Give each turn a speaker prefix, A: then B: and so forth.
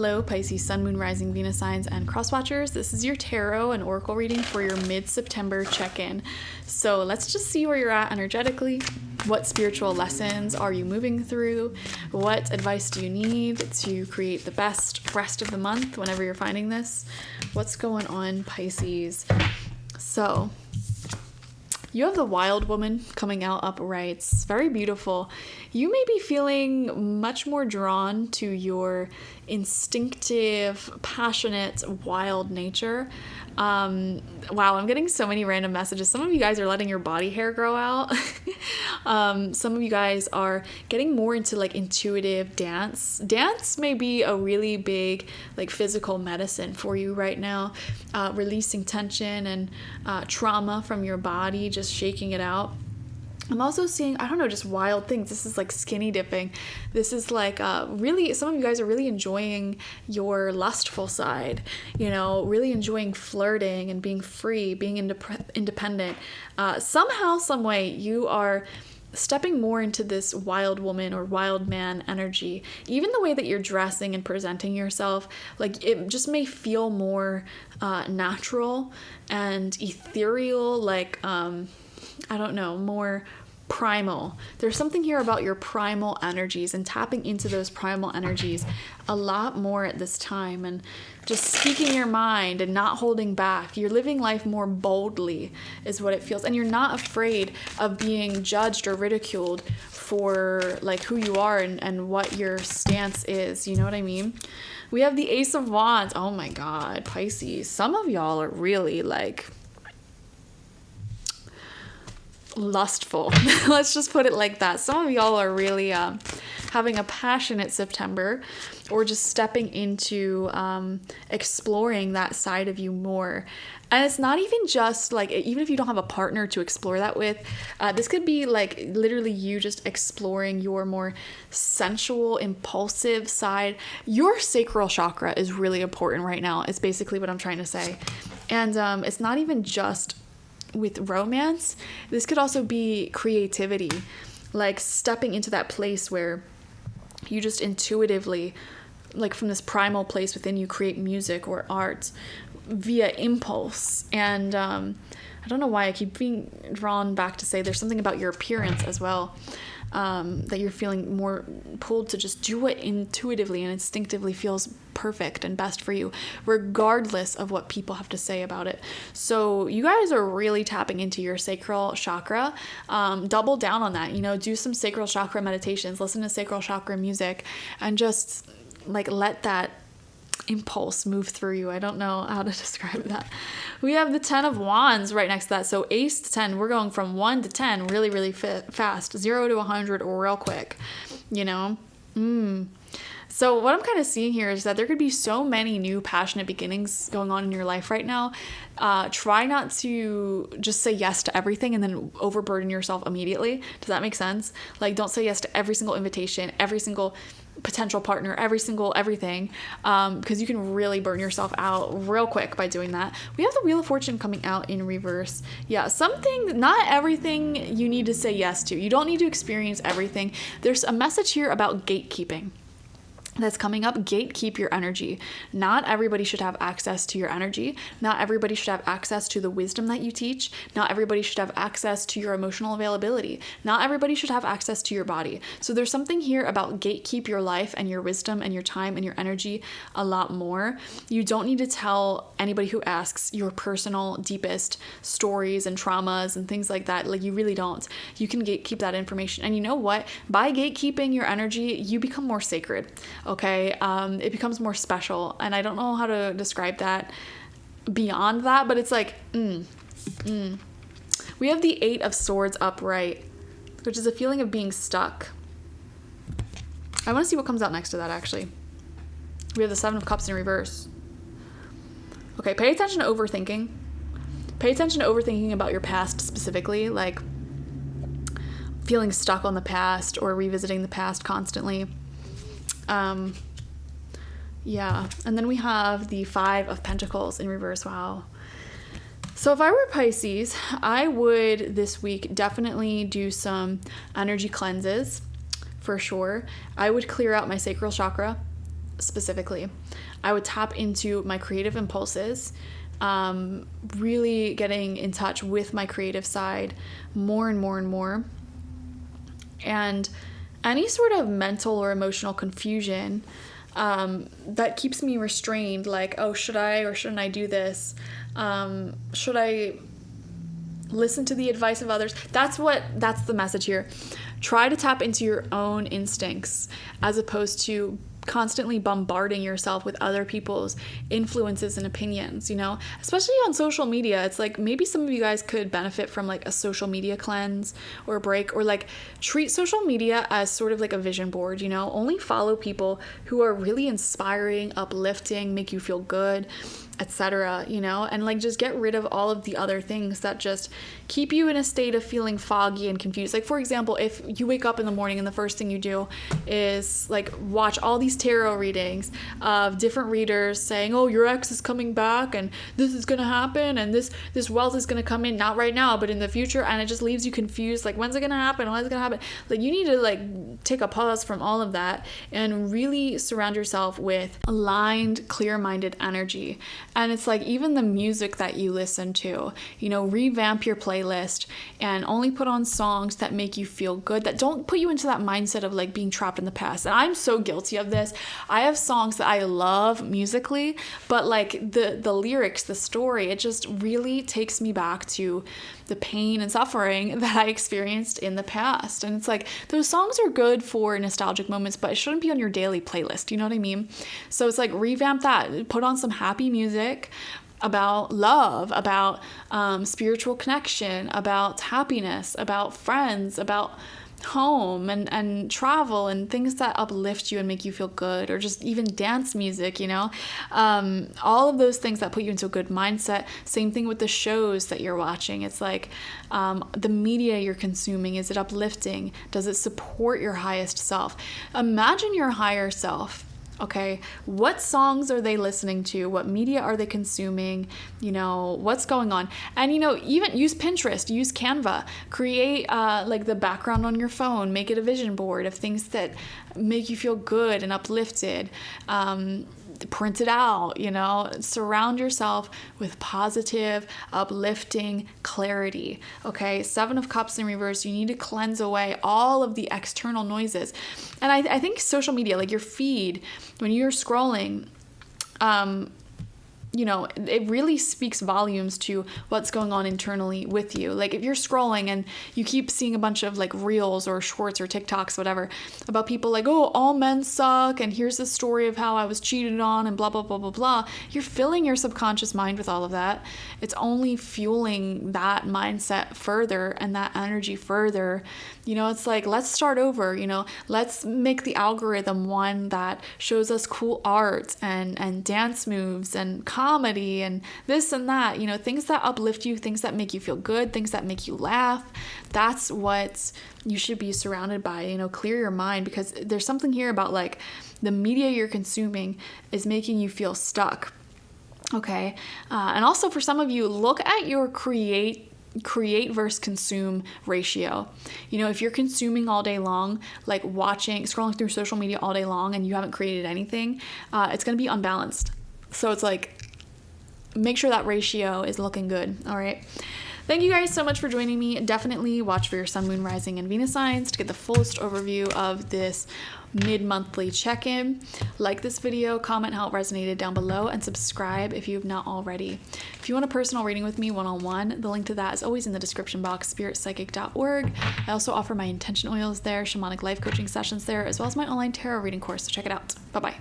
A: Hello, Pisces, Sun, Moon, Rising, Venus signs, and cross watchers. This is your tarot and oracle reading for your mid-September check-in. So let's just see where you're at energetically. What spiritual lessons are you moving through? What advice do you need to create the best rest of the month whenever you're finding this? What's going on, Pisces? So you have the Wild Woman coming out upright. It's very beautiful. You may be feeling much more drawn to your instinctive, passionate, wild nature. Wow, I'm getting so many random messages. Some of you guys are letting your body hair grow out. Some of you guys are getting more into like intuitive dance. Dance may be a really big like physical medicine for you right now. Releasing tension and trauma from your body, just shaking it out. I'm also seeing, I don't know, just wild things. This is like skinny dipping. This is like really, some of you guys are really enjoying your lustful side, you know, really enjoying flirting and being free, being independent. Somehow, some way, you are stepping more into this wild woman or wild man energy. Even the way that you're dressing and presenting yourself, like it just may feel more natural and ethereal, like, I don't know, more primal. There's something here about your primal energies and tapping into those primal energies a lot more at this time and just speaking your mind and not holding back. You're living life more boldly is what it feels. And you're not afraid of being judged or ridiculed for like who you are and what your stance is. You know what I mean? We have the Ace of Wands. Oh my God, Pisces. Some of y'all are really like lustful. Let's just put it like that. Some of y'all are really having a passionate September or just stepping into exploring that side of you more. And it's not even just like, even if you don't have a partner to explore that with, this could be like literally you just exploring your more sensual, impulsive side. Your sacral chakra is really important right now. It's basically what I'm trying to say. And it's not even just with romance. This could also be creativity, like stepping into that place where you just intuitively, like from this primal place within you, create music or art via impulse. And I don't know why I keep being drawn back to say there's something about your appearance as well, that you're feeling more pulled to just do what intuitively and instinctively feels perfect and best for you, regardless of what people have to say about it. So you guys are really tapping into your sacral chakra. Double down on that, you know, do some sacral chakra meditations, listen to sacral chakra music, and just like let that impulse move through you. I don't know how to describe that. We have the 10 of Wands right next to that. So ace to 10, we're going from 1 to 10 really, really fast. 0 to 100 real quick, you know? So what I'm kind of seeing here is that there could be so many new passionate beginnings going on in your life right now. Try not to just say yes to everything and then overburden yourself immediately. Does that make sense? Like, don't say yes to every single invitation, every single potential partner, everything, because you can really burn yourself out real quick by doing that. We have the Wheel of Fortune coming out in reverse. Yeah, not everything you need to say yes to. You don't need to experience everything. There's a message here about gatekeeping that's coming up. Gatekeep your energy. Not everybody should have access to your energy. Not everybody should have access to the wisdom that you teach. Not everybody should have access to your emotional availability. Not everybody should have access to your body. So there's something here about gatekeep your life and your wisdom and your time and your energy a lot more. You don't need to tell anybody who asks your personal, deepest stories and traumas and things like that. Like, you really don't. You can gatekeep that information. And you know what? By gatekeeping your energy, you become more sacred. Okay, it becomes more special, and I don't know how to describe that beyond that, but it's like, We have the 8 of Swords upright, which is a feeling of being stuck. I want to see what comes out next to that, actually. We have the 7 of Cups in reverse. Okay, pay attention to overthinking. Pay attention to overthinking about your past specifically, like feeling stuck on the past or revisiting the past constantly. Yeah, and then we have the 5 of Pentacles in reverse. Wow. So if I were Pisces, I would this week definitely do some energy cleanses for sure. I would clear out my sacral chakra. specifically. I would tap into my creative impulses, really getting in touch with my creative side more and more and more. And any sort of mental or emotional confusion that keeps me restrained, like, oh, should I or shouldn't I do this? Should I listen to the advice of others? That's the message here. Try to tap into your own instincts as opposed to constantly bombarding yourself with other people's influences and opinions, you know, especially on social media. It's like maybe some of you guys could benefit from like a social media cleanse or a break, or like treat social media as sort of like a vision board, you know, only follow people who are really inspiring, uplifting, make you feel good, etc., you know, and like just get rid of all of the other things that just keep you in a state of feeling foggy and confused. Like, for example, if you wake up in the morning and the first thing you do is like watch all these tarot readings of different readers saying, oh, your ex is coming back and this is gonna happen and this wealth is gonna come in, not right now but in the future, and it just leaves you confused, like, when's it gonna happen, when's it gonna happen? Like, you need to like take a pause from all of that and really surround yourself with aligned, clear-minded energy. And it's like even the music that you listen to, you know, revamp your playlist and only put on songs that make you feel good, that don't put you into that mindset of like being trapped in the past. And I'm so guilty of this. I have songs that I love musically, but like the lyrics, the story, it just really takes me back to the pain and suffering that I experienced in the past. And it's like, those songs are good for nostalgic moments, but it shouldn't be on your daily playlist. You know what I mean? So it's like, revamp that, put on some happy music about love, about spiritual connection, about happiness, about friends, about home and travel and things that uplift you and make you feel good, or just even dance music, you know, all of those things that put you into a good mindset. Same thing with the shows that you're watching. It's like the media you're consuming, is it uplifting? Does it support your highest self? Imagine your higher self. Okay, what songs are they listening to? What media are they consuming? You know, what's going on? And, you know, even use Pinterest, use Canva, create like the background on your phone, make it a vision board of things that make you feel good and uplifted. Print it out, you know, surround yourself with positive, uplifting clarity. Okay, 7 of Cups in reverse, you need to cleanse away all of the external noises. And I think social media, like your feed, when you're scrolling, you know, it really speaks volumes to what's going on internally with you. Like if you're scrolling and you keep seeing a bunch of like reels or shorts or TikToks, whatever, about people like, oh, all men suck, and here's the story of how I was cheated on and blah, blah, blah, blah, blah. You're filling your subconscious mind with all of that. It's only fueling that mindset further and that energy further. You know, it's like, let's start over, you know, let's make the algorithm one that shows us cool art and dance moves and comedy and this and that, you know, things that uplift you, things that make you feel good, things that make you laugh. That's what you should be surrounded by, you know, clear your mind, because there's something here about like the media you're consuming is making you feel stuck. Okay. And also for some of you, look at your create versus consume ratio. You know, if you're consuming all day long, like scrolling through social media all day long and you haven't created anything, it's going to be unbalanced. So it's like, make sure that ratio is looking good. All right. Thank you guys so much for joining me. Definitely watch for your sun, moon, rising, and Venus signs to get the fullest overview of this mid-monthly check-in. Like this video, comment how it resonated down below, and subscribe if you have not already. If you want a personal reading with me one-on-one, the link to that is always in the description box, spiritpsychic.org. I also offer my intention oils there, shamanic life coaching sessions there, as well as my online tarot reading course, so check it out. Bye-bye.